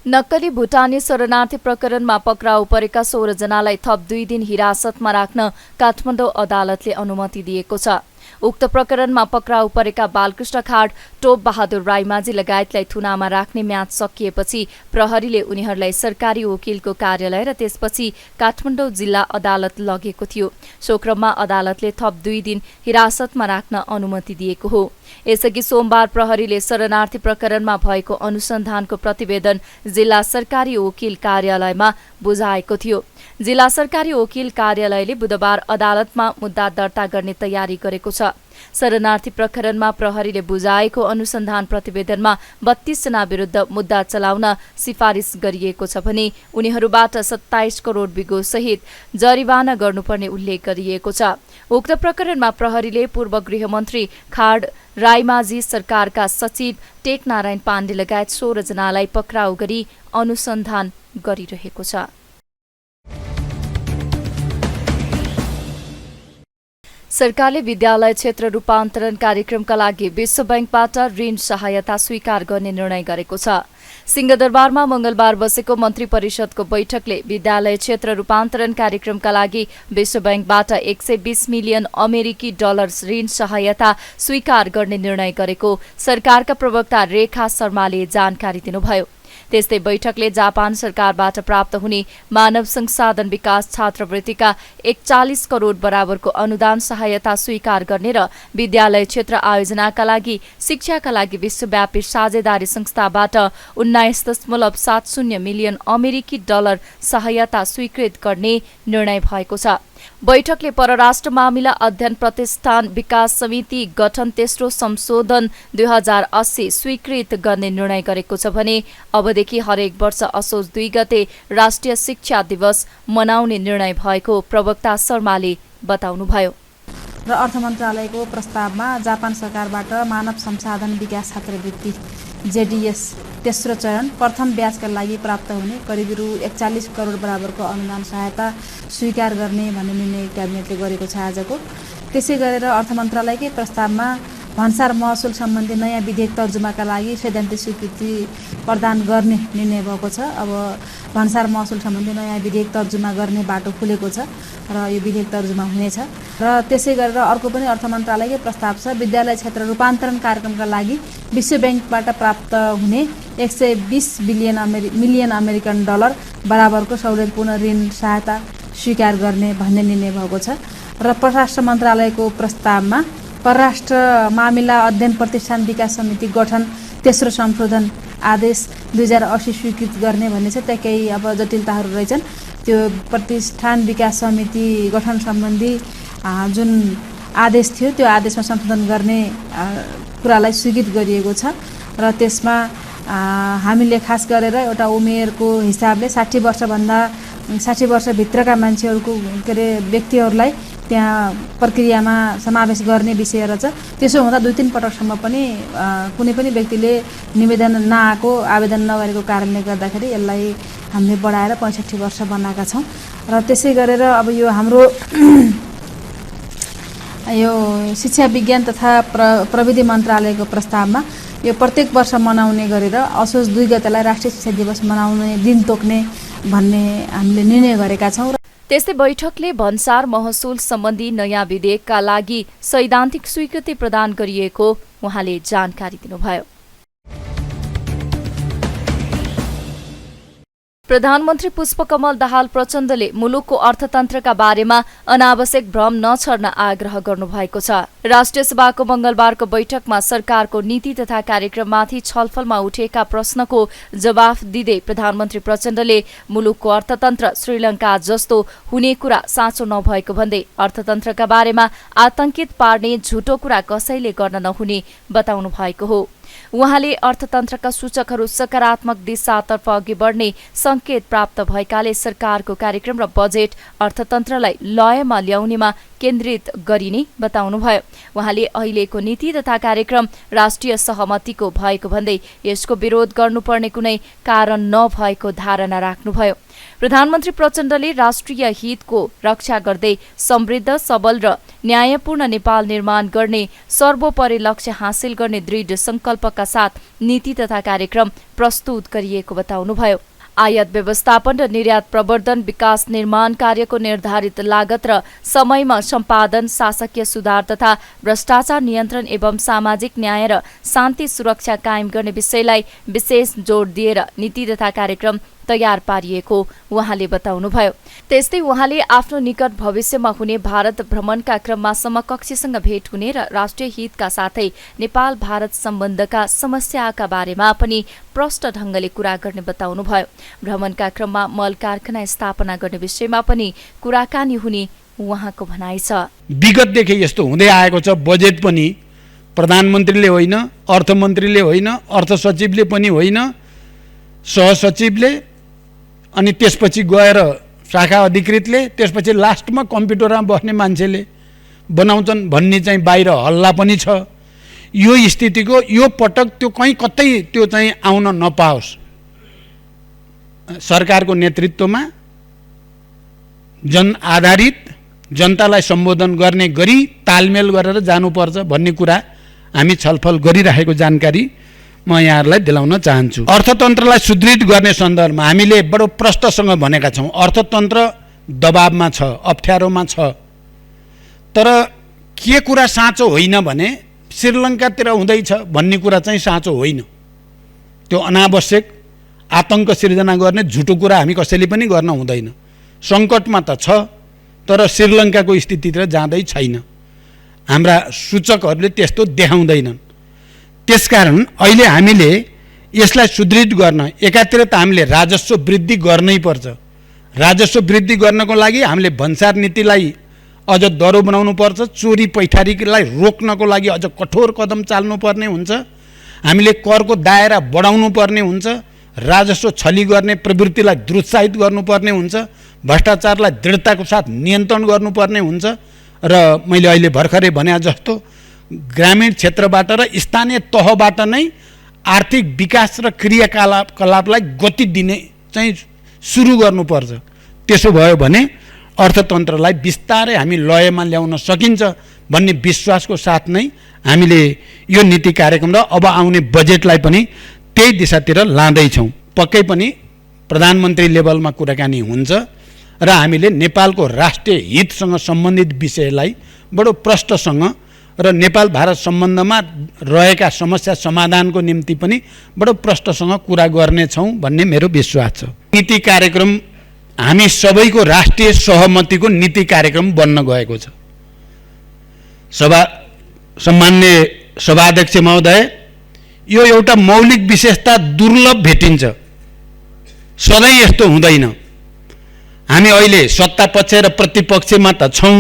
नक्कली भुटानी शरणार्थी प्रकरणमा पक्राउ परेका 16 जनालाई थप 2 दिन हिरासतमा राख्न काठमाडौँ अदालतले अनुमति दिएको छ। उक्त प्रकरणमा पक्राउ परेका बालकृष्ण खाड, टोप बहादुर राईमाझी लगायतलाई थुनामा राख्ने म्याद सकिएपछि प्रहरीले उनीहरूलाई सरकारी वकिलको कार्यालय र त्यसपछि काठमाडौँ जिल्ला अदालत लगेको थियो। सो क्रममा अदालतले थप 2 दिन हिरासतमा राख्न अनुमति दिएको हो। यसअघि सोमबार प्रहरीले शरणार्थी प्रकरणमा भएको अनुसन्धानको प्रतिवेदन जिल्ला सरकारी वकिल कार्यालयमा बुझाएको थियो। जिल्ला सरकारी वकिल कार्यालयले बुधबार अदालतमा मुद्दा दर्ता गर्ने तयारी गरेको छ। शरणार्थी प्रकरणमा प्रहरीले बुझाएको अनुसन्धान प्रतिवेदनमा 32 जना विरुद्ध मुद्दा चलाउन सिफारिस गरिएको छ भने उनीहरूबाट 27 करोड बिगो सहित जरिवाना गर्नुपर्ने उल्लेख गरिएको छ। उक्त प्रकरणमा प्रहरीले पूर्व गृहमन्त्री खाड, राईमाझी, सरकारका सचिव टेकनारायण पाण्डे लगायत 16 जनालाई पक्राउ गरी अनुसन्धान गरिरहेको छ। सरकारले विद्यालय क्षेत्र रूपान्तरण कार्यक्रमका लागि विश्व बैंकबाट ऋण सहायता स्वीकार गर्ने निर्णय गरेको छ। सिंहदरबारमा मंगलबार बसेको मन्त्री परिषदको बैठकले विद्यालय क्षेत्र रूपान्तरण कार्यक्रमका लागि विश्व बैंकबाट 120 मिलियन अमेरिकी डलर ऋण सहायता स्वीकार गर्ने निर्णय गरेको सरकारका प्रवक्ता रेखा शर्माले जानकारी दिनुभयो। त्यस्तै बैठकले जापान सरकारबाट प्राप्त हुने मानव संसाधन विकास छात्रवृत्तिका 41 करोड बराबरको अनुदान सहायता स्वीकार गर्ने र विद्यालय क्षेत्र आयोजनाका लागि शिक्षाका लागि विश्वव्यापी साझेदारी संस्थाबाट 19.70 मिलियन अमेरिकी डलर सहायता स्वीकृत गर्ने निर्णय भएको छ। बैठकले परराष्ट्र मामिला अध्ययन प्रतिष्ठान विकास समिति गठन तेस्रो संशोधन 2080 स्वीकृत गर्ने निर्णय गरेको छ भने अबदेखि हरेक वर्ष असोज 2 गते राष्ट्रिय शिक्षा दिवस मनाउने निर्णय भएको प्रवक्ता शर्माले बताउनुभयो। र अर्थ मन्त्रालयको प्रस्तावमा जापान सरकारबाट मानव संसाधन विकास छात्रवृत्ति जेडीएस तेस्रो चरण प्रथम ब्याचका लागि प्राप्त हुने करिब रु 41 करोड बराबरको अनुदान सहायता स्वीकार गर्ने भन्ने निर्णय क्याबिनेटले गरेको छ आजको। त्यसै गरेर अर्थ मन्त्रालयकै प्रस्तावमा भन्सार महसुल सम्बन्धी नयाँ विधेयक तर्जुमाका लागि सैद्धान्तिक स्वीकृति प्रदान गर्ने निर्णय भएको छ। अब भन्सार महसुल सम्बन्धी नयाँ विधेयक तर्जुमा गर्ने बाटो खुलेको छ र यो विधेयक तर्जुमा हुनेछ। र त्यसै गरेर अर्को पनि अर्थ मन्त्रालयकै प्रस्ताव छ। विद्यालय क्षेत्र रूपान्तरण कार्यक्रमका लागि विश्व बैंकबाट प्राप्त हुने 120 मिलियन अमेरिकन डलर बराबरको सौलभ्यपूर्ण ऋण सहायता स्वीकार गर्ने भन्ने निर्णय भएको छ। र परराष्ट्र मन्त्रालयको प्रस्तावमा परराष्ट्र मामिला अध्ययन प्रतिष्ठान विकास समिति गठन तेस्रो संशोधन आदेश 2080 स्वीकृत गर्ने भन्ने छ। त्यहाँ केही अब जटिलताहरू रहेछन्। त्यो प्रतिष्ठान विकास समिति गठन सम्बन्धी जुन आदेश थियो त्यो आदेशमा संशोधन गर्ने कुरालाई स्वीकृत गरिएको छ। र त्यसमा हामीले खास गरेर एउटा उमेरको हिसाबले 60 वर्षभित्रका मान्छेहरूको व्यक्तिहरूलाई त्यहाँ प्रक्रियामा समावेश गर्ने विषय रहेछ। त्यसो हुँदा 2-3 पटकसम्म पनि कुनै पनि व्यक्तिले निवेदन नआएको आवेदन नगरेको कारणले गर्दाखेरि यसलाई हामीले बढाएर 65 वर्ष बनाएका छौँ। र त्यसै गरेर अब यो हाम्रो यो शिक्षा विज्ञान तथा प्रविधि मन्त्रालयको प्रस्तावमा यो प्रत्येक वर्ष मनाउने गरेर असोज 2 गतेलाई राष्ट्रिय शिक्षा दिवस मनाउने दिन तोक्ने भन्ने हामीले निर्णय गरेका छौँ। त्यस्तै बैठकले भन्सार महसुल सम्बन्धी नयाँ विधेयकका लागि सैद्धान्तिक स्वीकृति प्रदान गरिएको उहाँले जानकारी दिनुभयो। प्रधानमन्त्री पुष्पकमल दाहाल प्रचण्डले मुलुकको अर्थतन्त्रका बारेमा अनावश्यक भ्रम नछर्न आग्रह गर्नुभएको छ। राष्ट्रिय सभाको मंगलबारको बैठकमा सरकारको नीति तथा कार्यक्रममाथि छलफलमा उठेका प्रश्नको जवाफ दिँदै प्रधानमन्त्री प्रचण्डले मुलुकको अर्थतन्त्र श्रीलङ्का जस्तो हुने कुरा साँचो नभएको भन्दै अर्थतन्त्रका बारेमा आतंकित पार्ने झुटो कुरा कसैले गर्न नहुने बताउनु भएको हो। उहाँले अर्थतन्त्रका सूचकहरू सकारात्मक दिशातर्फ अघि बढ्ने संकेत प्राप्त भएकाले सरकारको कार्यक्रम र बजेट अर्थतन्त्रलाई लयमा ल्याउनेमा केन्द्रित गरिने बताउनुभयो। उहाँले अहिलेको नीति तथा कार्यक्रम राष्ट्रिय सहमतिको भएको भन्दै यसको विरोध गर्नुपर्ने कुनै कारण नभएको धारणा राख्नुभयो। प्रधानमन्त्री प्रचण्डले राष्ट्रिय हितको रक्षा गर्दै समृद्ध सबल र न्यायपूर्ण नेपाल निर्माण गर्ने सर्वोपरि लक्ष्य हासिल गर्ने दृढ संकल्पका साथ नीति तथा कार्यक्रम प्रस्तुत गरिएको बताउनुभयो। आयात व्यवस्थापन र निर्यात प्रवर्धन विकास निर्माण कार्यको निर्धारित लागत र समयमा सम्पादन, शासकीय सुधार तथा भ्रष्टाचार नियन्त्रण एवं सामाजिक न्याय र शान्ति सुरक्षा कायम गर्ने विषयलाई विशेष जोड दिएर नीति तथा कार्यक्रम तयार पारिएको उहाँले बताउनुभयो। त्यस्तै उहाँले आफ्नो निकट भविष्यमा हुने भारत भ्रमणका क्रममा समकक्षीसँग भेट हुने र राष्ट्रिय हितका साथै नेपाल भारत सम्बन्धका समस्याका बारेमा पनि प्रष्ट ढंगले कुरा गर्ने बताउनुभयो। भ्रमणका क्रममा मल कारखाना स्थापना गर्ने विषयमा पनि कुराकानी हुने उहाँको भनाइ छ। विगतदेखि यस्तो हुँदै आएको छ। बजेट पनि प्रधानमन्त्रीले होइन, अर्थमन्त्रीले होइन, अर्थ सचिवले पनि होइन, सहसचिवले अनि त्यसपछि गएर शाखा अधिकृतले, त्यसपछि लास्टमा कम्प्युटरमा बस्ने मान्छेले बनाउँछन् भन्ने चाहिँ बाहिर हल्ला पनि छ। यो स्थितिको यो पटक त्यो कतै त्यो चाहिँ आउन नपाओस्। सरकारको नेतृत्वमा जन आधारित जनतालाई सम्बोधन गर्ने गरी तालमेल गरेर जानुपर्छ भन्ने कुरा हामी छलफल गरिरहेको जानकारी म यहाँहरूलाई दिलाउन चाहन्छु। अर्थतन्त्रलाई सुदृढ गर्ने सन्दर्भमा हामीले बडो प्रष्टसँग भनेका छौँ। अर्थतन्त्र दबावमा छ, अप्ठ्यारोमा छ। तर के कुरा साँचो होइन भने श्रीलङ्कातिर हुँदैछ भन्ने कुरा चाहिँ साँचो होइन। त्यो अनावश्यक आतंक सिर्जना गर्ने झुटो कुरा हामी कसैले पनि गर्न हुँदैन। सङ्कटमा त छ, तर श्रीलङ्काको स्थितितिर जाँदै छैन। हाम्रा सूचकहरूले त्यस्तो देखाउँदैनन्। त्यसकारण अहिले हामीले यसलाई सुदृढ गर्न एकातिर त हामीले राजस्व वृद्धि गर्नै पर्छ। राजस्व वृद्धि गर्नको लागि हामीले भन्सार नीतिलाई अझ दह्रो बनाउनु पर्छ। चोरी पैठारीलाई रोक्नको लागि अझ कठोर कदम चाल्नुपर्ने हुन्छ। हामीले करको दायरा बढाउनु पर्ने हुन्छ। राजस्व छली गर्ने प्रवृत्तिलाई दुरुत्साहित गर्नुपर्ने हुन्छ। भ्रष्टाचारलाई दृढताको साथ नियन्त्रण गर्नुपर्ने हुन्छ। र मैले अहिले भर्खरै भने जस्तो ग्रामीण क्षेत्रबाट र स्थानीय तहबाट नै आर्थिक विकास र क्रियाकलापलाई गति दिने चाहिँ सुरु गर्नुपर्छ। त्यसो भयो भने अर्थतन्त्रलाई बिस्तारै हामी लयमा ल्याउन सकिन्छ भन्ने विश्वासको साथ नै हामीले यो नीति कार्यक्रम र अब आउने बजेटलाई पनि त्यही दिशातिर लाँदैछौँ। पक्कै पनि प्रधानमन्त्री लेभलमा कुराकानी हुन्छ र हामीले नेपालको राष्ट्रिय हितसँग सम्बन्धित विषयलाई बडो प्रष्टसँग र नेपाल भारत सम्बन्धमा रहेका समस्या समाधानको निम्ति पनि बडो प्रष्टसँग कुरा गर्नेछौँ भन्ने मेरो विश्वास छ। नीति कार्यक्रम हामी सबैको राष्ट्रिय सहमतिको नीति कार्यक्रम बन्न गएको छ। सम्मान्य सभाध्यक्ष महोदय, यो एउटा मौलिक विशेषता दुर्लभ भेटिन्छ। सधैँ यस्तो हुँदैन। हामी अहिले सत्ता पक्ष र प्रतिपक्षमा त छौँ,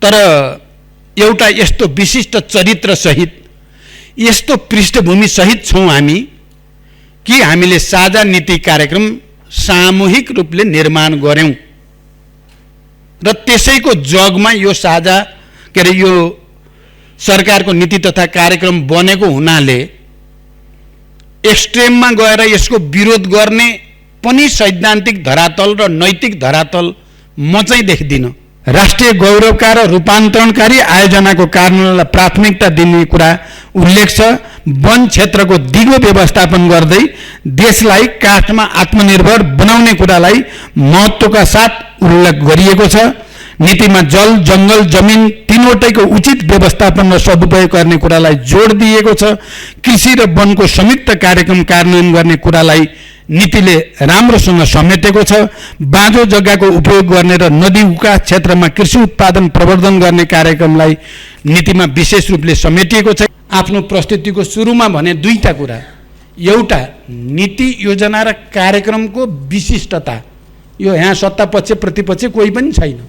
तर एउटा यस्तो विशिष्ट चरित्र सहित यस्तो पृष्ठभूमि सहित छौँ हामी कि हामीले साझा नीति कार्यक्रम सामूहिक रूपले निर्माण गर्यौं र त्यसैको जगमा यो साझा यो सरकारको नीति तथा कार्यक्रम बनेको हुनाले एक्सट्रिममा गएर यसको विरोध गर्ने पनि सैद्धान्तिक धरातल र नैतिक धरातल म चाहिँ देख्दिनँ। राष्ट्रिय गौरवका र रूपान्तरणकारी आयोजनाको कार्यान्वयनलाई प्राथमिकता दिने कुरा उल्लेख छ। वन क्षेत्रको दिगो व्यवस्थापन गर्दै देशलाई काठमा आत्मनिर्भर बनाउने कुरालाई महत्त्वका साथ उल्लेख गरिएको छ। नीतिमा जल, जङ्गल, जमिन तीनवटैको उचित व्यवस्थापन र सदुपयोग गर्ने कुरालाई जोड दिएको छ। कृषि र वनको संयुक्त कार्यक्रम कार्यान्वयन गर्ने कुरालाई नीतिले राम्रोसँग समेटेको छ। बाँझो जग्गाको उपयोग गर्ने र नदी उका क्षेत्रमा कृषि उत्पादन प्रवर्धन गर्ने कार्यक्रमलाई नीतिमा विशेष रूपले समेटिएको छ। आफ्नो प्रस्तुतिको सुरुमा भने दुईटा कुरा, एउटा नीति योजना र कार्यक्रमको विशिष्टता। यो यहाँ सत्ता पक्ष प्रतिपक्ष कोही पनि छैन,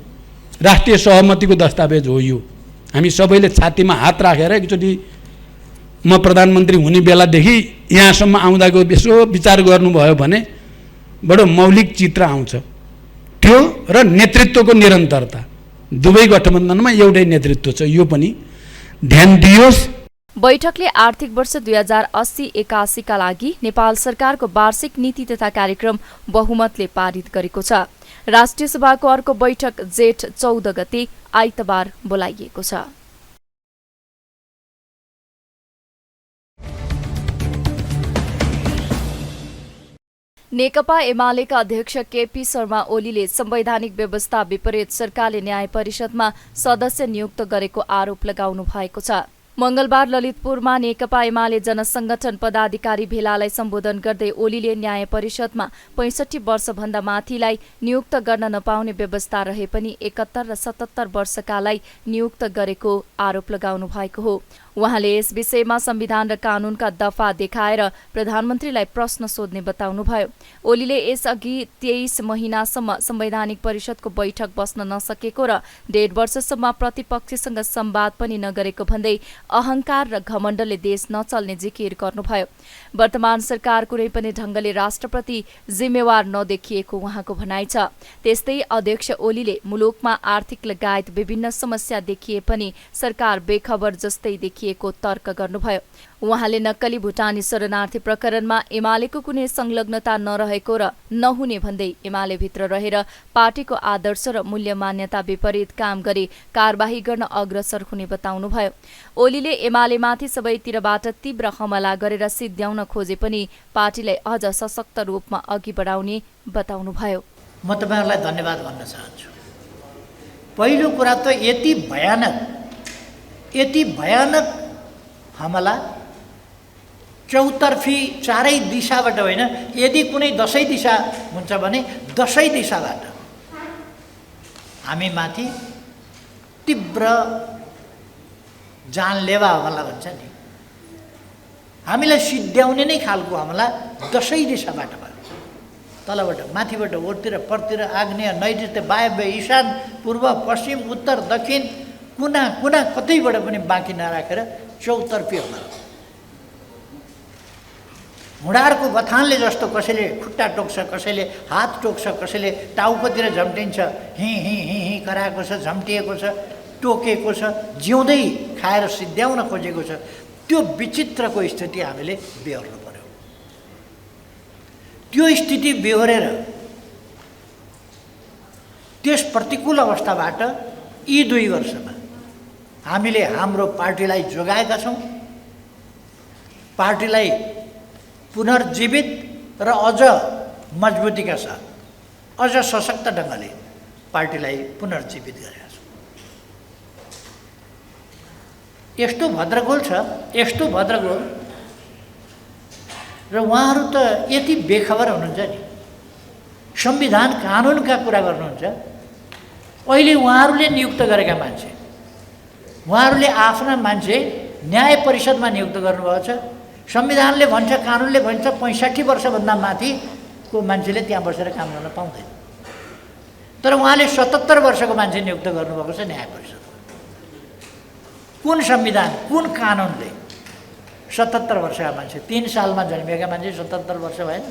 राष्ट्रिय सहमतिको दस्तावेज हो यो। हामी सबैले छातीमा हात राखेर एकचोटि म प्रधानमन्त्री हुने बेलादेखि यहाँसम्म आउँदाको यसो विचार गर्नुभयो भने बडो मौलिक चित्र आउँछ। त्यो र नेतृत्वको निरन्तरता, दुवै गठबन्धनमा एउटै नेतृत्व छ, यो पनि ध्यान दियोस्। बैठकले आर्थिक वर्ष 2080-81 का लागि नेपाल सरकारको वार्षिक नीति तथा कार्यक्रम बहुमतले पारित गरेको छ। राष्ट्रिय सभाको अर्को बैठक जेठ 14 गते आइतबार बोलाइएको छ। नेकपा एमालेका अध्यक्ष केपी शर्मा ओलीले संवैधानिक व्यवस्था विपरीत सरकारले न्याय परिषदमा सदस्य नियुक्त गरेको आरोप लगाउनु भएको छ। मंगलबार ललितपुरमा नेकपा एमाले जनसंगठन पदाधिकारी भेलालाई सम्बोधन गर्दै ओलीले न्याय परिषदमा 65 वर्षभन्दा माथिलाई नियुक्त गर्न नपाउने व्यवस्था रहे पनि 71 र 77 वर्षकालाई नियुक्त गरेको आरोप लगाउनु भएको हो। उहाँले यस विषयमा संविधान र कानूनका दफा देखाएर प्रधानमन्त्रीलाई प्रश्न सोध्ने बताउनुभयो। ओलीले यसअघि 23 महिनासम्म संवैधानिक परिषदको बैठक बस्न नसकेको र 1.5 वर्षसम्म प्रतिपक्षसँग संवाद पनि नगरेको भन्दै अहंकार र घमण्डले देश नचल्ने जिकिर गर्नुभयो। वर्तमान सरकार कुनै पनि ढंगले राष्ट्रप्रति जिम्मेवार नदेखिएको उहाँको भनाइ छ। त्यस्तै अध्यक्ष ओलीले मुलुकमा आर्थिक लगायत विभिन्न समस्या देखिए पनि सरकार बेखबर जस्तै देखिएको तर्क गर्नुभयो। उहाँले नक्कली भुटानी शरणार्थी प्रकरणमा एमालेको कुनै संलग्नता नरहेको र नहुने भन्दै एमाले भित्र रहेर पार्टीको आदर्श र मूल्य मान्यता विपरीत काम गरी कारबाही गर्न अग्रसर हुने बताउनुभयो। ओलीले एमालेमाथि सबैतिरबाट तीव्र हमला गरेर सिद्ध्याउन खोजे पनि पार्टीलाई अझ सशक्त रूपमा अघि बढाउने बताउनुभयो। म तपाईहरुलाई धन्यवाद भन्न चाहन्छु। पहिलो कुरा त यति भयानक हमला चौतर्फी चारै दिशाबाट होइन, यदि कुनै दशै दिशा हुन्छ भने दशै दिशाबाट हामी माथि तीव्र जानलेवा हमला भन्छ नि, हामीलाई सिद्ध्याउने नै खालको हमला दशै दिशाबाट भयो। तलबाट माथिबाट ओरतिर परतिर आग्नेय नैऋत्य वायव्य ईशान पूर्व पश्चिम उत्तर दक्षिण कुना कुना कतैबाट पनि बाँकी नराखेर चौतर्फी हमला। हुँडारको बथानले जस्तो कसैले खुट्टा टोक्छ, कसैले हात टोक्छ, कसैले टाउकोतिर झम्टिन्छ, हि कराएको छ, झम्टिएको छ, टोकेको छ, जिउँदै खाएर सिद्ध्याउन खोजेको छ। त्यो विचित्रको स्थिति हामीले बेहोर्नु पर्यो। त्यो स्थिति बेहोरेर त्यस प्रतिकूल अवस्थाबाट यी 2 वर्षमा हामीले हाम्रो पार्टीलाई जोगाएका छौँ। पार्टीलाई पुनर्जीवित र अझ मजबुतीका साथ, अझ सशक्त ढङ्गले पार्टीलाई पुनर्जीवित गरेका छौँ। यस्तो भद्रगोल छ, यस्तो भद्रगोल, र उहाँहरू त यति बेखबर हुनुहुन्छ नि। संविधान कानुनका कुरा गर्नुहुन्छ। अहिले उहाँहरूले नियुक्त गरेका मान्छे, उहाँहरूले आफ्ना मान्छे न्याय परिषदमा नियुक्त गर्नुभएको छ। संविधानले भन्छ, कानुनले भन्छ 65 वर्षभन्दा माथिको मान्छेले त्यहाँ बसेर काम गर्न पाउँदैन। तर उहाँले 77 वर्षको मान्छे नियुक्त गर्नुभएको छ न्याय परिषदमा। कुन संविधान, कुन कानुनले 77 वर्षका मान्छे, 3 सालमा जन्मिएका मान्छे 77 वर्ष भएन?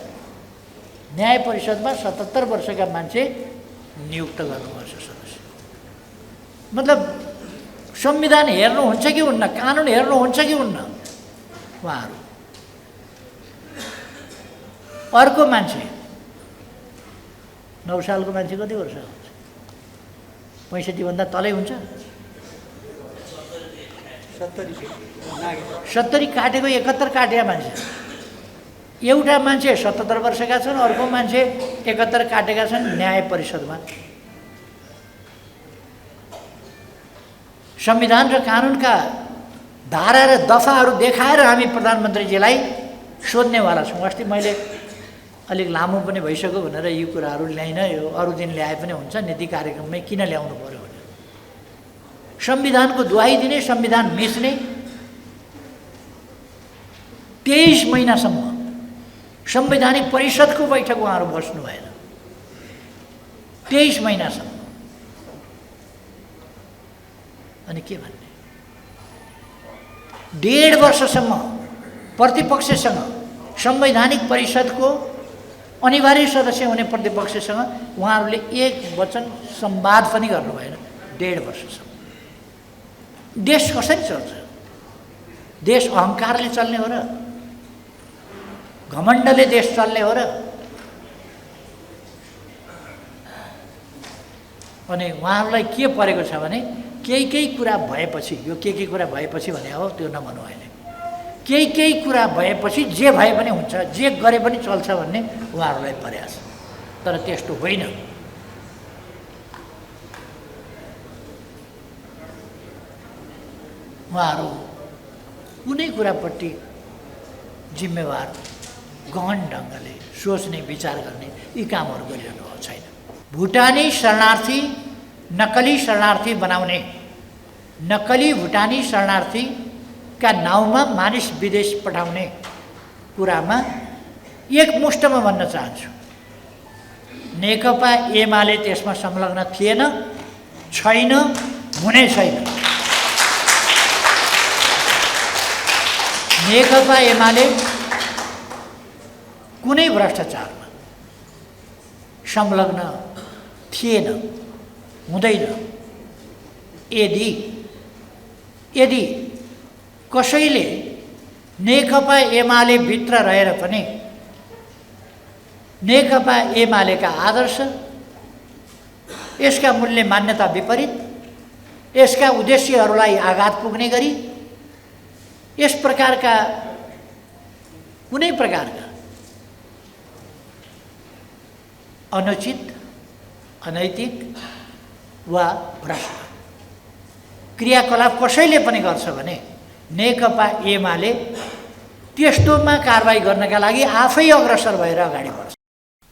न्याय परिषदमा 77 वर्षका मान्छे नियुक्त गर्नुभएको छ सदस्य। मतलब संविधान हेर्नुहुन्छ कि हुन्न, कानुन हेर्नुहुन्छ कि हुन्न उहाँहरू? अर्को मान्छे 9 सालको मान्छे कति वर्ष हुन्छ? 65 भन्दा तलै हुन्छ? 70 काटेको 71 काटेका मान्छे। एउटा मान्छे 77 वर्षका छन्, अर्को मान्छे 71 काटेका छन् न्याय परिषदमा। संविधान र कानुनका धारा र दफाहरू देखाएर हामी प्रधानमन्त्रीजीलाई सोध्नेवाला छौँ। अस्ति मैले अलिक लामो पनि भइसक्यो भनेर यी कुराहरू ल्याइन, यो अरू दिन ल्याए पनि हुन्छ, नीति कार्यक्रममै किन ल्याउनु पर्यो भने संविधानको दुहाई दिने, संविधान मिच्ने 23 महिनासम्म संवैधानिक परिषदको बैठक उहाँहरू बस्नु भएन। 23 महिनासम्म। अनि के भन्ने? 1.5 वर्षसम्म प्रतिपक्षसँग, संवैधानिक परिषदको अनिवार्य सदस्य हुने प्रतिपक्षसँग उहाँहरूले एक वचन संवाद पनि गर्नु भएन 1.5 वर्षसम्म। देश कसरी चल्छ? देश अहङ्कारले चल्ने हो र? घमण्डले देश चल्ने हो र? अनि उहाँहरूलाई के परेको छ भने केही कुरा भएपछि, यो के कुरा भएपछि भने हो त्यो नभनौँ अहिले, केही कुरा भएपछि जे भए पनि हुन्छ, जे गरे पनि चल्छ भन्ने उहाँहरूलाई परेको छ। तर त्यस्तो होइन। उहाँहरू कुनै कुरापट्टि जिम्मेवार गहन ढङ्गले सोच्ने विचार गर्ने यी कामहरू गरिरहनु भएको छैन। भुटानी शरणार्थी नक्कली शरणार्थी बनाउने, नक्कली भुटानी शरणार्थीका नाउँमा मानिस विदेश पठाउने कुरामा एकमुष्टमा भन्न चाहन्छु, नेकपा एमाले त्यसमा संलग्न थिएन, छैन, हुने छैन। नेकपा एमाले कुनै भ्रष्टाचारमा संलग्न थिएन, हुँदैन। यदि कसैले नेकपा एमाले भित्र रहेर पनि नेकपा एमालेका आदर्श, यसका मूल्य मान्यता विपरीत, यसका उद्देश्यहरूलाई आघात पुग्ने गरी यस प्रकारका कुनै प्रकारका अनुचित, अनैतिक वा भ्रष्ट क्रियाकलाप कसैले पनि गर्छ भने नेकपा एमाले त्यस्तोमा कारबाही गर्नका लागि आफै अग्रसर भएर अगाडि बढ्छ।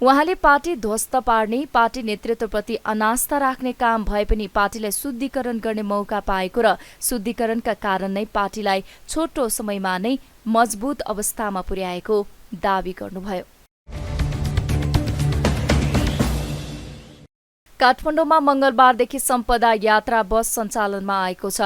उहाँले पार्टी ध्वस्त पार्ने, पार्टी नेतृत्वप्रति अनास्था राख्ने काम भए पनि पार्टीलाई शुद्धिकरण गर्ने मौका पाएको र शुद्धिकरणका कारण नै पार्टीलाई छोटो समयमा नै मजबुत अवस्थामा पुर्याएको दावी गर्नुभयो। काठमाडौँमा मंगलबारदेखि सम्पदा यात्रा बस सञ्चालनमा आएको छ।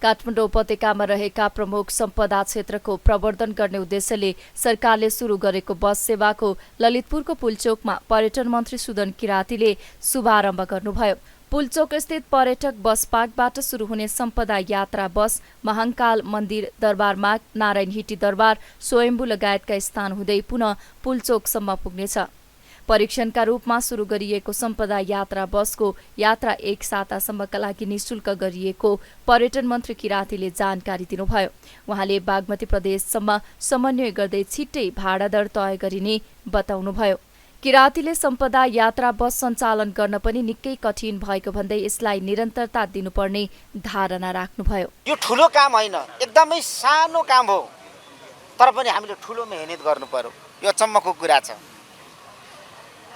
काठमाडौँ उपत्यकामा रहेका प्रमुख सम्पदा क्षेत्रको प्रवर्धन गर्ने उद्देश्यले सरकारले सुरु गरेको बस सेवाको ललितपुरको पुलचोकमा पर्यटन मन्त्री सुदन किरातीले शुभारम्भ गर्नुभयो। पुलचोक स्थित पर्यटक बस पार्कबाट सुरु हुने सम्पदा यात्रा बस महाङ्काल मन्दिर, दरबारमाग, नारायण हिटी दरबार, स्वयम्भू लगायतका स्थान हुँदै पुनः पुलचोकसम्म पुग्नेछ। परीक्षणका रूपमा सुरु गरिएको सम्पदा यात्रा बसको यात्रा 1 सातासम्मका लागि निशुल्क गरिएको पर्यटन मन्त्री किरातीले जानकारी दिनुभयो। उहाँले बागमती प्रदेशसम्म समन्वय गर्दै छिट्टै भाडा दर तय गरिने बताउनुभयो। किरातीले सम्पदा यात्रा बस सञ्चालन गर्न पनि निकै कठिन भएको भन्दै यसलाई निरन्तरता दिनुपर्ने धारणा राख्नुभयो। यो ठुलो काम होइन, एकदमै सानो काम हो, तर पनि हामीले ठुलो मेहनत गर्नु पर्यो। यो अचम्मको कुरा छ।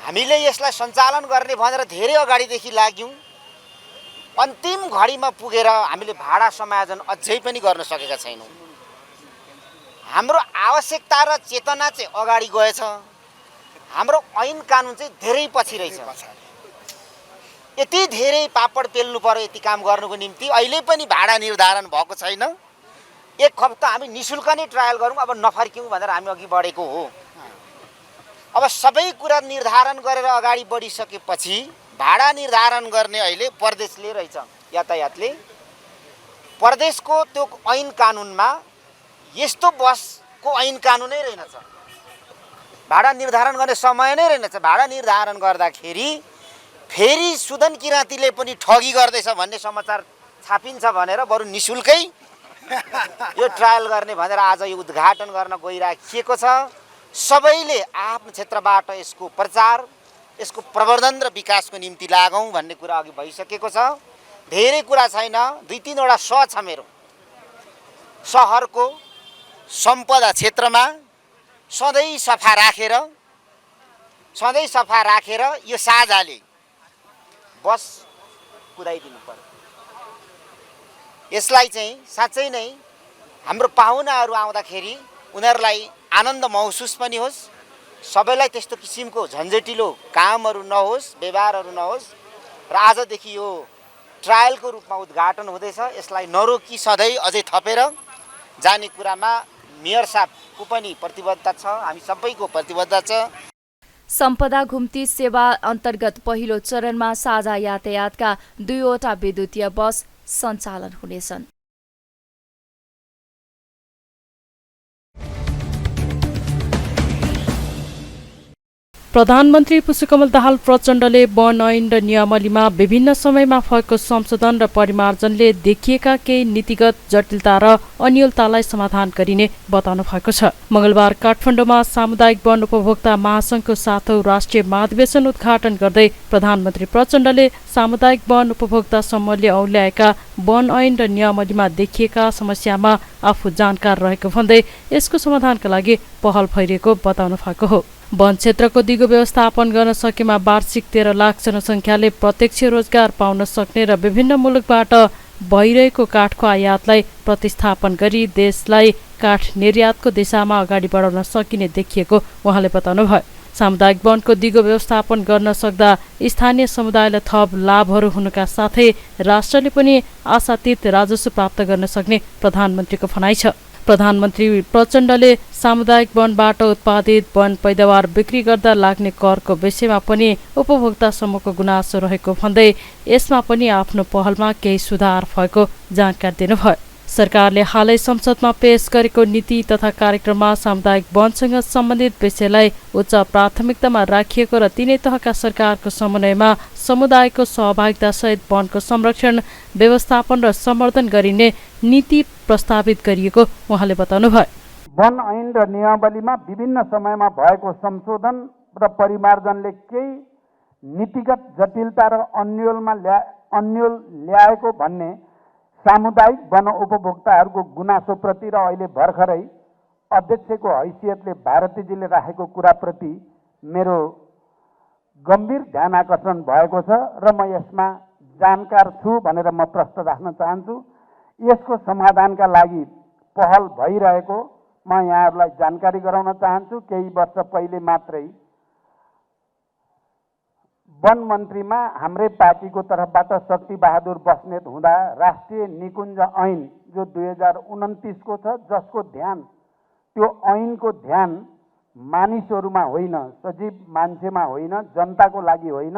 हामीले यसलाई सञ्चालन गर्ने भनेर धेरै अगाडिदेखि लाग्यौँ। अन्तिम घडीमा पुगेर हामीले भाडा समायोजन अझै पनि गर्न सकेका छैनौँ। हाम्रो आवश्यकता र चेतना चाहिँ अगाडि गएछ, हाम्रो ऐन कानुन चाहिँ धेरै पछि रहेछ। यति धेरै पापड पेल्नु पर्यो यति काम गर्नुको निम्ति, अहिले पनि भाडा निर्धारण भएको छैन। एक हप्ता हामी निशुल्क नै ट्रायल गरौँ, अब नफर्क्यौँ भनेर हामी अघि बढेको हो। अब सबै कुरा निर्धारण गरेर अगाडि बढिसकेपछि भाडा निर्धारण गर्ने अहिले प्रदेशले रहेछ, यातायातले। प्रदेशको त्यो ऐन कानुनमा यस्तो बसको ऐन कानुनै रहेनछ, भाडा निर्धारण गर्ने समय नै रहेनछ। भाडा निर्धारण गर्दाखेरि फेरि सुदन किरातीले पनि ठगी गर्दैछ भन्ने समाचार छापिन्छ भनेर बरु निशुल्कै यो ट्रायल गर्ने भनेर आज यो उद्घाटन गर्न गइराखिएको छ। सबैले आफ्नो क्षेत्रबाट यसको प्रचार, यसको प्रवर्धन र विकासको निम्ति लागौँ भन्ने कुरा अघि भइसकेको छ। धेरै कुरा छैन, 2-3वटा छ मेरो। सहरको सम्पदा क्षेत्रमा सधैँ सफा राखेर यो साझाले बस कुदाइदिनु पर्यो। यसलाई चाहिँ साँच्चै नै हाम्रो पाहुनाहरू आउँदाखेरि उनीहरूलाई आनन्द महसुस पनि होस्, सबैलाई त्यस्तो किसिमको झन्झटिलो कामहरू नहोस्, व्यवहारहरू नहोस्। र आजदेखि यो ट्रायलको रूपमा उद्घाटन हुँदैछ। यसलाई नरोकी सधैँ अझै थपेर जाने कुरामा मेयर साहबको पनि प्रतिबद्धता छ, हामी सबैको प्रतिबद्धता छ। सम्पदा घुम्ती सेवा अन्तर्गत पहिलो चरणमा साझा यातायातका 2वटा विद्युतीय बस सञ्चालन हुनेछन्। प्रधानमन्त्री पुष्पकमल दाहाल प्रचण्डले वन ऐन र नियमावलीमा विभिन्न समयमा भएको संशोधन र परिमार्जनले देखिएका केही नीतिगत जटिलता र अनियलतालाई समाधान गरिने बताउनु भएको छ। मंगलबार काठमाडौँमा सामुदायिक वन उपभोक्ता महासंघको 7औं राष्ट्रिय महाधिवेशन उद्घाटन गर्दै प्रधानमन्त्री प्रचण्डले सामुदायिक वन उपभोक्ता समूहले औल्याएका वन ऐन र नियमावलीमा देखिएका समस्यामा आफू जानकार रहेको भन्दै यसको समाधानका लागि पहल भइरहेको बताउनु भएको हो। वन क्षेत्रको दिगो व्यवस्थापन गर्न सकेमा वार्षिक 13 लाख जनसङ्ख्याले प्रत्यक्ष रोजगार पाउन सक्ने र विभिन्न मुलुकबाट भइरहेको काठको आयातलाई प्रतिस्थापन गरी देशलाई काठ निर्यातको दिशामा अगाडि बढाउन सकिने देखिएको उहाँले बताउनुभयो। सामुदायिक वनको दिगो व्यवस्थापन गर्न सक्दा स्थानीय समुदायलाई थप लाभहरू हुनुका साथै राष्ट्रले पनि आशातीत राजस्व प्राप्त गर्न सक्ने प्रधानमन्त्रीको भनाइ छ। प्रधानमन्त्री प्रचण्डले सामुदायिक वनबाट उत्पादित वन पैदावार बिक्री गर्दा लाग्ने करको विषयमा पनि उपभोक्ता समूहको गुनासो रहेको भन्दै यसमा पनि आफ्नो पहलमा केही सुधार भएको जानकारी दिनुभयो। सरकारले हालै संसदमा पेश गरेको नीति तथा कार्यक्रममा सामुदायिक वनसँग सम्बन्धित विषयलाई उच्च प्राथमिकतामा राखिएको र तीनै तहका सरकारको समन्वयमा समुदायको सहभागिता सहित वनको संरक्षण, व्यवस्थापन र सम्वर्धन गरिने नीति प्रस्तावित गरिएको उहाँले बताउनुभयो। वन ऐन र नियमावलीमा विभिन्न समयमा भएको संशोधन र परिमार्जनले केही नीतिगत जटिलता र अन्यल ल्याएको भन्ने सामुदायिक वन उपभोक्ताहरूको गुनासोप्रति र अहिले भर्खरै अध्यक्षको हैसियतले भारतीजीले राखेको कुराप्रति मेरो गम्भीर ध्यान आकर्षण भएको छ र म यसमा जानकार छु भनेर म प्रश्न राख्न चाहन्छु। यसको समाधानका लागि पहल भइरहेको म यहाँहरूलाई जानकारी गराउन चाहन्छु। केही वर्ष पहिले मात्रै वन मन्त्रीमा हाम्रै पार्टीको तर्फबाट शक्ति बहादुर बस्नेत हुँदा राष्ट्रिय निकुञ्ज ऐन जो 2029 को छ, जसको ध्यान त्यो ऐनको ध्यान मानिसहरूमा होइन, सजीव मान्छेमा होइन, जनताको लागि होइन,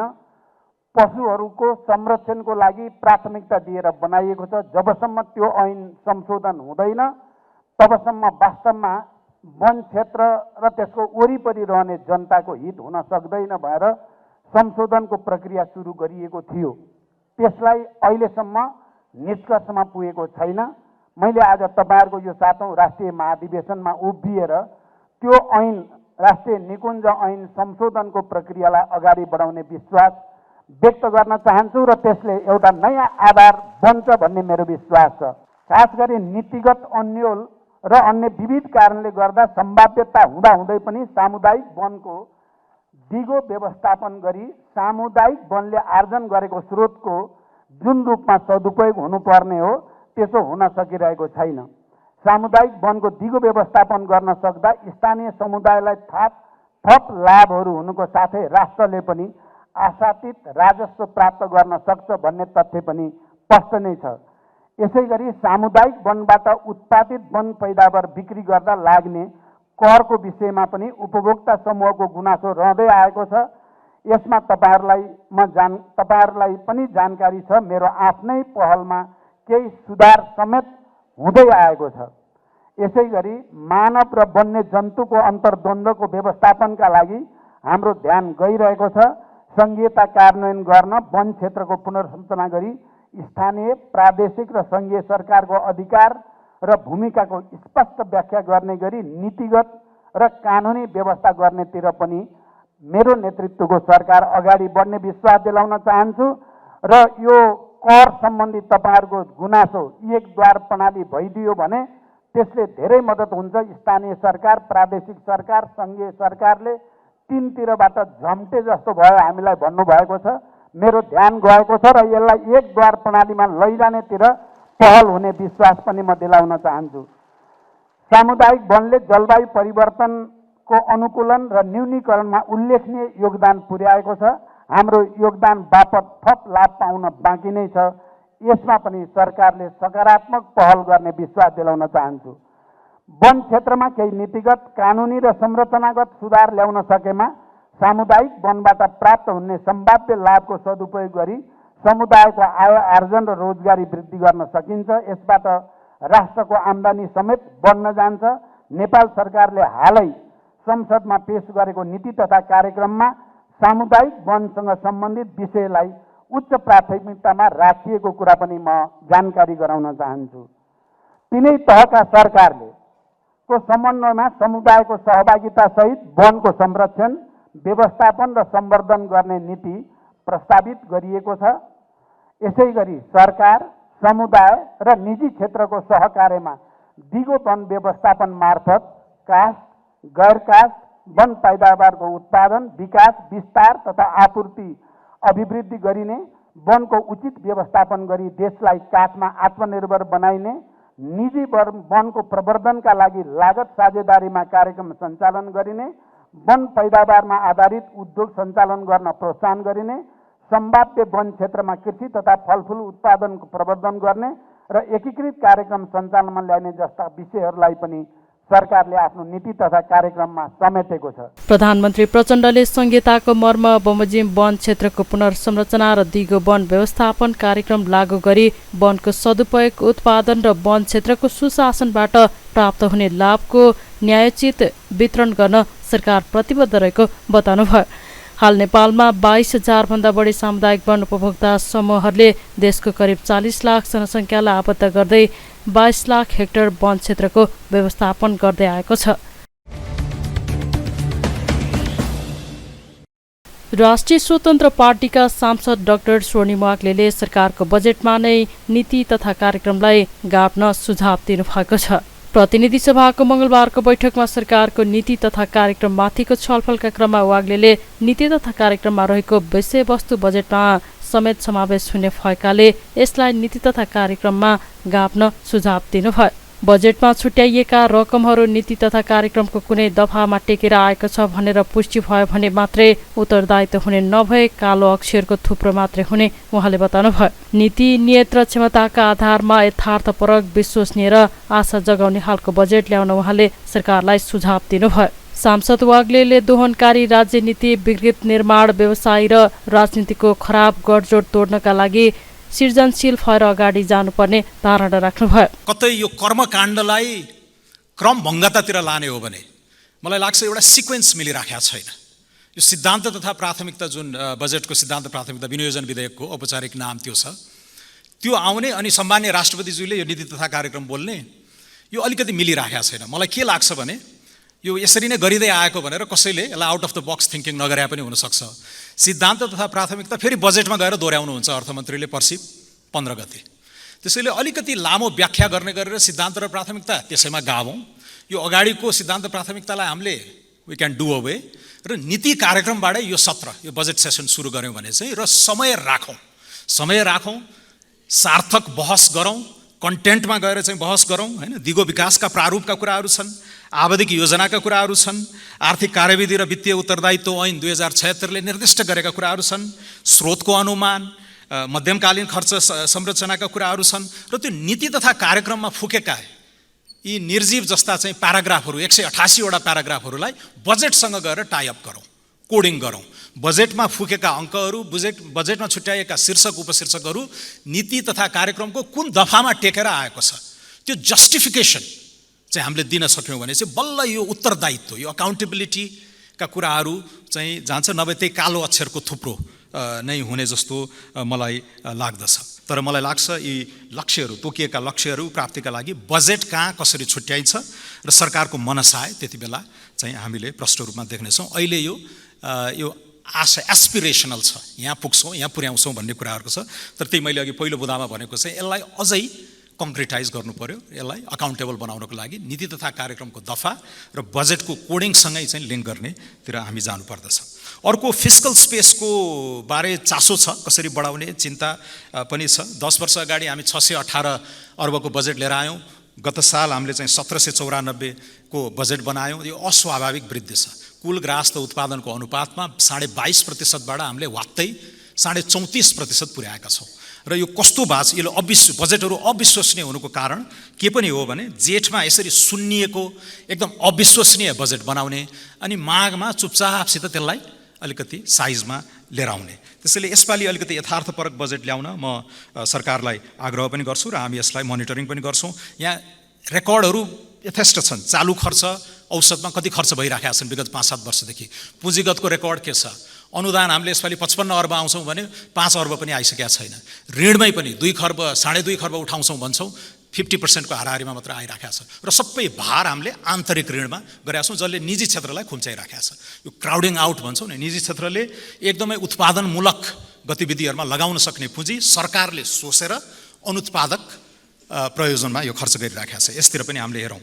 पशुहरूको संरक्षणको लागि प्राथमिकता दिएर बनाइएको छ। जबसम्म त्यो ऐन संशोधन हुँदैन तबसम्म वास्तवमा वन क्षेत्र र त्यसको वरिपरि रहने जनताको हित हुन सक्दैन भएर संशोधनको प्रक्रिया सुरु गरिएको थियो। त्यसलाई अहिलेसम्म निष्कर्षमा पुगेको छैन। मैले आज तपाईहरुको यो 7औं राष्ट्रिय महाधिवेशनमा उभिएर त्यो ऐन राष्ट्रिय निकुञ्ज ऐन संशोधनको प्रक्रियालाई अगाडि बढाउने विश्वास व्यक्त गर्न चाहन्छु र त्यसले एउटा नयाँ आधार बन्छ भन्ने मेरो विश्वास छ। खास गरी नीतिगत अन्यल र अन्य विविध कारणले गर्दा सम्भाव्यता हुँदाहुँदै पनि सामुदायिक वनको दिगो व्यवस्थापन गरी सामुदायिक वनले आर्जन गरेको स्रोतको जुन रूपमा सदुपयोग हुनुपर्ने हो त्यसो हुन सकिरहेको छैन। सामुदायिक वनको दिगो व्यवस्थापन गर्न सक्दा स्थानीय समुदायलाई थप लाभहरू हुनुको साथै राष्ट्रले पनि आशातीत राजस्व प्राप्त गर्न सक्छ भन्ने तथ्य पनि स्पष्ट नै छ। यसैगरी सामुदायिक वनबाट उत्पादित वन पैदावार बिक्री गर्दा लाग्ने करको विषयमा पनि उपभोक्ता समूहको गुनासो रहँदै आएको छ। यसमा तपाईहरुलाई पनि जानकारी छ। मेरो आफ्नै पहलमा केही सुधार समेत हुँदै आएको छ। यसैगरी मानव र वन्य जन्तुको अन्तर्द्वन्द्वको व्यवस्थापनका लागि हाम्रो ध्यान गइरहेको छ। संघीयता कार्यान्वयन गर्न वन क्षेत्रको पुनर्संरचना गरी स्थानीय, प्रादेशिक र संघीय सरकारको अधिकार र भूमिकाको स्पष्ट व्याख्या गर्ने गरी नीतिगत र कानुनी व्यवस्था गर्नेतिर पनि मेरो नेतृत्वको सरकार अगाडि बढ्ने विश्वास दिलाउन चाहन्छु र यो कर सम्बन्धी तपाईहरुको गुनासो एकद्वार प्रणाली भइदियो भने त्यसले धेरै मद्दत हुन्छ। स्थानीय सरकार, प्रादेशिक सरकार, संघीय सरकारले तीनतिरबाट झम्टे जस्तो भयो हामीलाई भन्नुभएको छ। मेरो ध्यान गएको छ र यसलाई एकद्वार प्रणालीमा लैजानेतिर पहल हुने विश्वास पनि म दिलाउन चाहन्छु। सामुदायिक वनले जलवायु परिवर्तनको अनुकूलन र न्यूनीकरणमा उल्लेखनीय योगदान पुर्याएको छ। हाम्रो योगदान बापत थप लाभ पाउन बाँकी नै छ। यसमा पनि सरकारले सकारात्मक पहल गर्ने विश्वास दिलाउन चाहन्छु। वन क्षेत्रमा केही नीतिगत, कानुनी र संरचनागत सुधार ल्याउन सकेमा सामुदायिक वनबाट प्राप्त हुने सम्भाव्य लाभको सदुपयोग गरी समुदायको आय आर्जन र रोजगारी वृद्धि गर्न सकिन्छ। यसबाट राष्ट्रको आम्दानी समेत बढ्न जान्छ। नेपाल सरकारले हालै संसदमा पेश गरेको नीति तथा कार्यक्रममा सामुदायिक वनसँग सम्बन्धित विषयलाई उच्च प्राथमिकतामा राखिएको कुरा पनि म जानकारी गराउन चाहन्छु। तिनै तहका सरकारले को समन्वयमा समुदायको सहभागिता सहित वनको संरक्षण, व्यवस्थापन र सम्वर्धन गर्ने नीति प्रस्तावित गरिएको छ। यसैगरी सरकार, समुदाय र निजी क्षेत्रको सहकार्यमा दिगो वन व्यवस्थापन मार्फत काष्ठ, गैर काष्ठ वन पैदावारको उत्पादन, विकास, विस्तार तथा आपूर्ति अभिवृद्धि गरिने, वनको उचित व्यवस्थापन गरी देशलाई काठमा आत्मनिर्भर बनाइने, निजी वनको प्रवर्धनका लागि लागत साझेदारीमा कार्यक्रम सञ्चालन गरिने, वन पैदावारमा आधारित उद्योग सञ्चालन गर्न प्रोत्साहन गरिने, सम्भाव्य वन क्षेत्रमा कृषि तथा फलफुल उत्पादनको प्रवर्धन गर्ने र एकीकृत कार्यक्रम सञ्चालनमा ल्याइने जस्ता विषयहरूलाई पनि सरकारले आफ्नो नीति तथा कार्यक्रममा समेटेको छ। प्रधानमन्त्री प्रचण्डले संहिताको मर्म बमोजिम वन क्षेत्रको पुनर्संरचना र दिगो वन व्यवस्थापन कार्यक्रम लागू गरी वनको सदुपयोग, उत्पादन र वन क्षेत्रको सुशासनबाट प्राप्त हुने लाभको न्यायोचित वितरण गर्न सरकार प्रतिबद्ध रहेको बताउनुभयो। हाल नेपालमा 22,000 भन्दा बढी सामुदायिक वन उपभोक्ता समूहहरूले देशको करिब 40 लाख जनसङ्ख्यालाई आबद्ध गर्दै 22 लाख हेक्टर वन क्षेत्रको व्यवस्थापन गर्दै आएको छ। राष्ट्रिय स्वतन्त्र पार्टीका सांसद डाक्टर स्वर्णिम वाग्लेले सरकारको बजेटमा नै नीति तथा कार्यक्रमलाई गाभ्न सुझाव दिनुभएको छ। प्रतिनिधि सभाको मंगलबारको बैठकमा सरकारको नीति तथा कार्यक्रममाथिको छलफलका क्रममा वाग्लेले नीति तथा कार्यक्रममा रहेको विषयवस्तु बजेटमा समेत समावेश हुने भएकाले यसलाई नीति तथा कार्यक्रममा गाभ्न सुझाव दिनुभयो। बजेटमा छुट्याइएका रकमहरू नीति तथा कार्यक्रमको कुनै दफामा टेकेर आएको छ भनेर पुष्टि भयो भने मात्रै उत्तरदायित्व हुने नभए कालो अक्षरको थुप्रो मात्रै हुने उहाँले बताउनुभयो। नीति, नियत र क्षमताका आधारमा यथार्थपरक, विश्वसनीय र आशा जगाउने खालको बजेट ल्याउन उहाँले सरकारलाई सुझाव दिनुभयो। सांसद वाग्लेले दोहनकारी राज्यनीति, विकृत निर्माण, व्यवसाय र राजनीतिको खराब गठजोड तोड्नका लागि सृजनशील भएर अगाडि जानुपर्ने धारणा राख्नुभयो। कतै यो कर्मकाण्डलाई क्रमभङ्गतातिर लाने हो भने मलाई लाग्छ एउटा सिक्वेन्स मिलिराखेको छैन। यो सिद्धान्त तथा प्राथमिकता, जुन बजेटको सिद्धान्त प्राथमिकता विनियोजन विधेयकको औपचारिक नाम त्यो छ, त्यो आउने अनि सम्माननीय राष्ट्रपतिज्यूले यो नीति तथा कार्यक्रम बोल्ने, यो अलिकति मिलिराखेको छैन। मलाई के लाग्छ भने यो यसरी नै गरिँदै आएको भनेर कसैले यसलाई out of the box thinking नगरे पनि हुनसक्छ। सिद्धान्त तथा प्राथमिकता फेरि बजेटमा गएर दोहोऱ्याउनुहुन्छ अर्थमन्त्रीले पर्सि 15 गते। त्यसैले अलिकति लामो व्याख्या गर्ने गरेर सिद्धान्त र प्राथमिकता त्यसैमा गाभौँ। यो अगाडिको सिद्धान्त प्राथमिकतालाई हामीले वी क्यान डु अवे र नीति कार्यक्रमबाटै यो सत्र, यो बजेट सेसन सुरु गऱ्यौँ भने चाहिँ र समय राखौँ, सार्थक बहस गरौँ, कन्टेन्टमा गएर चाहिँ बहस गरौँ हैन। दिगो विकासका प्रारूपका कुराहरू छन्, आवधिक योजनाका कुराहरू छन्, आर्थिक कार्यविधि र वित्तीय उत्तरदायित्व ऐन 2076ले निर्दिष्ट गरेका कुराहरू छन्, स्रोतको अनुमान, मध्यमकालीन खर्च संरचनाका कुराहरू छन् र त्यो नीति तथा कार्यक्रममा फुकेका यी निर्जीव जस्ता चाहिँ प्याराग्राफहरू 188 वटा प्याराग्राफहरूलाई बजेटसँग गएर टाइअप गरौँ, कोडिङ गरौँ। बजेटमा फुकेका अङ्कहरू, बजेटमा छुट्याएका शीर्षक उपशीर्षकहरू नीति तथा कार्यक्रमको कुन दफामा टेकेर आएको छ त्यो जस्टिफिकेसन चाहिँ हामीले दिन सक्यौँ भने चाहिँ बल्ल यो उत्तरदायित्व, यो अकाउन्टेबिलिटीका कुराहरू चाहिँ जान्छ, नभए त्यही कालो अक्षरको थुप्रो नै हुने जस्तो मलाई लाग्दछ। तर मलाई लाग्छ यी लक्ष्यहरू, तोकिएका लक्ष्यहरू प्राप्तिका लागि बजेट कहाँ कसरी छुट्याइन्छ र सरकारको मनसाय त्यति बेला चाहिँ हामीले प्रष्ट रूपमा देख्नेछौँ। अहिले यो आशा एस्पिरेसनल छ, यहाँ पुग्छौँ, यहाँ पुर्याउँछौँ भन्ने कुराहरूको छ। तर त्यही मैले अघि पहिलो बुदामा भनेको चाहिँ यसलाई अझै कङ्क्रिटाइज गर्नु पर्यो, यसलाई अकाउन्टेबल बनाउनको लागि नीति तथा कार्यक्रमको दफा र बजेटको कोडिङसँगै चाहिँ लिङ्क गर्नेतिर हामी जानुपर्दछ। अर्को फिस्कल स्पेसको बारे चासो छ, कसरी बढाउने चिन्ता पनि छ। 10 वर्ष अगाडि हामी 618 अर्बको बजेट लिएर आयौँ। गत साल हामीले चाहिँ 1794 को बजेट बनायौँ। यो अस्वाभाविक वृद्धि छ। कुल ग्राहस्थ उत्पादनको अनुपातमा 22.5%बाट हामीले वात्तै 34.5% पुर्याएका छौँ। र यो कस्तो बाज, यो बजेटहरू अविश्वसनीय हुनुको कारण के पनि हो भने जेठमा यसरी सुन्निएको एकदम अविश्वसनीय बजेट बनाउने अनि माघमा चुपचापसित त्यसलाई अलिकति साइजमा लिएर आउने। त्यसैले यसपालि अलिकति यथार्थपरक बजेट ल्याउन म सरकारलाई आग्रह पनि गर्छु र हामी यसलाई मोनिटरिङ पनि गर्छौँ। यहाँ रेकर्डहरू यथेष्ट छन्। चालु खर्च औसतमा कति खर्च भइराखेका छन् विगत 5-7 वर्षदेखि। पुँजीगतको रेकर्ड के छ? अनुदान हामीले यसपालि 55 अर्ब आउँछौँ भने 5 अर्ब पनि आइसकेका छैन। ऋणमै पनि 2 खर्ब 2.5 खर्ब उठाउँछौँ भन्छौँ, 50% को हाराहारीमा मात्र आइराखेको छ र सबै भार हामीले आन्तरिक ऋणमा गरेका छौँ, जसले निजी क्षेत्रलाई खुम्चाइराखेको छ। यो क्राउडिङ आउट भन्छौँ नि, निजी क्षेत्रले एकदमै उत्पादनमूलक गतिविधिहरूमा लगाउन सक्ने पुँजी सरकारले सोचेर अनुत्पादक प्रयोजनमा यो खर्च गरिराखेको छ। यसतिर पनि हामीले हेरौँ।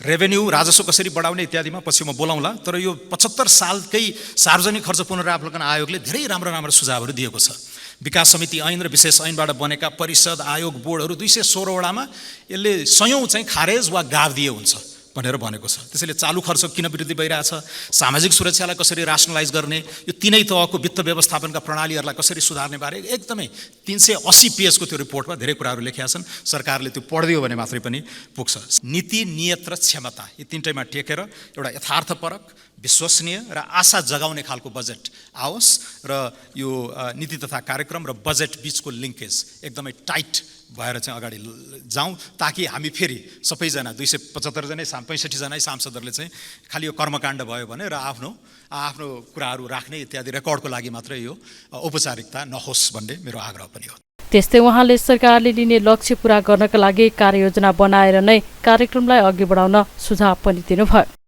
रेभेन्यू राजस्व कसरी बढाउने इत्यादिमा पछि म बोलाउँला, तर यो 75 सालकै सार्वजनिक खर्च पुनरावलोकन आयोगले धेरै राम्रो सुझावहरू दिएको छ। विकास समिति ऐन र विशेष ऐनबाट बनेका परिषद आयोग बोर्डहरू 216 वडामा यसले सयौँ चाहिँ खारेज वा गाभ दिए हुन्छ भनेर भनेको छ। त्यसैले चालु खर्च किन वृद्धि भइरहेछ, सामाजिक सुरक्षालाई कसरी रासनलाइज गर्ने, यो तीनै तहको वित्त व्यवस्थापनका प्रणालीहरूलाई कसरी सुधार्ने बारे एकदमै 380 पेजको त्यो रिपोर्टमा धेरै कुराहरू लेखेका छन्। सरकारले त्यो पढिदियो भने मात्रै पनि पुग्छ। नीति, नियत र क्षमता यी तीनटैमा टेकेर एउटा यथार्थपरक, विश्वसनीय र आशा जगाउने खालको बजेट आओस् र यो नीति तथा कार्यक्रम र बजेट बीचको लिङ्केज एकदमै टाइट भएर चाहिँ अगाडि जाउँ, ताकि हामी फेरि सबैजना 275 जनै 65 जनै सांसदहरूले चाहिँ खालि यो कर्मकाण्ड भयो भने र आफ्नो कुराहरू राख्ने इत्यादि रेकर्डको लागि मात्रै यो औपचारिकता नहोस् भन्ने मेरो आग्रह पनि हो। त्यस्तै उहाँले सरकारले लिने लक्ष्य पूरा गर्नका लागि कार्ययोजना बनाएर नै कार्यक्रमलाई अघि बढाउन सुझाव पनि दिनुभयो।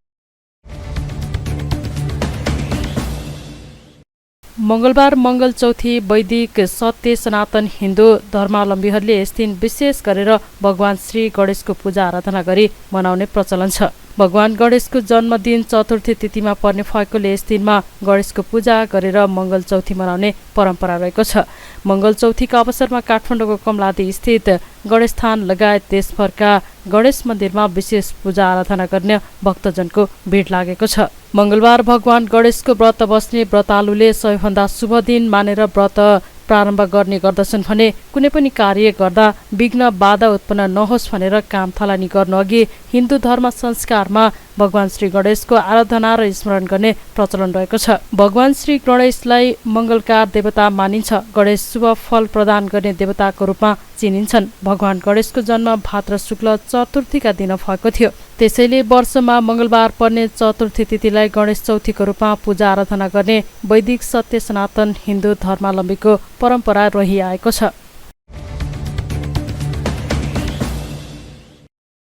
मंगलबार मंगल चौथी वैदिक सत्य सनातन हिन्दू धर्मावलम्बीहरूले यस दिन विशेष गरेर भगवान श्री गणेशको पूजा आराधना गरी मनाउने प्रचलन छ। भगवान गणेशको जन्मदिन चतुर्थी तिथिमा पर्ने भएकोले यस दिनमा गणेशको पूजा गरेर मंगल चौथी मनाउने परम्परा रहेको छ। मंगल चौथीका अवसरमा काठमाडौँको कमलादी स्थित गणेशस्थान लगायत देशभरका गणेश मन्दिरमा विशेष पूजा आराधना गर्ने भक्तजनको भिड लागेको छ। मंगलबार भगवान गणेशको व्रत बस्ने व्रतालुले सबैभन्दा शुभ दिन मानेर व्रत प्रारम्भ गर्ने गर्दछन् भने कुनै पनि कार्य गर्दा विघ्न बाधा उत्पन्न नहोस् भनेर काम थालनी गर्नु अघि हिन्दू धर्म संस्कारमा भगवान श्री गणेशको आराधना र स्मरण गर्ने प्रचलन रहेको छ। भगवान श्री गणेशलाई मंगलकार देवता मानिन्छ। गणेश शुभ फल प्रदान गर्ने देवताको रूपमा चिनिन्छन्। भगवान गणेशको जन्म भाद्र शुक्ल चतुर्थीका दिन भएको थियो। त्यसैले वर्षमा मंगलबार पर्ने चतुर्थी तिथिलाई गणेश चौथीको रूपमा पूजा आराधना गर्ने वैदिक सत्य सनातन हिन्दू धर्मावलम्बीको परम्परा रहिआएको छ।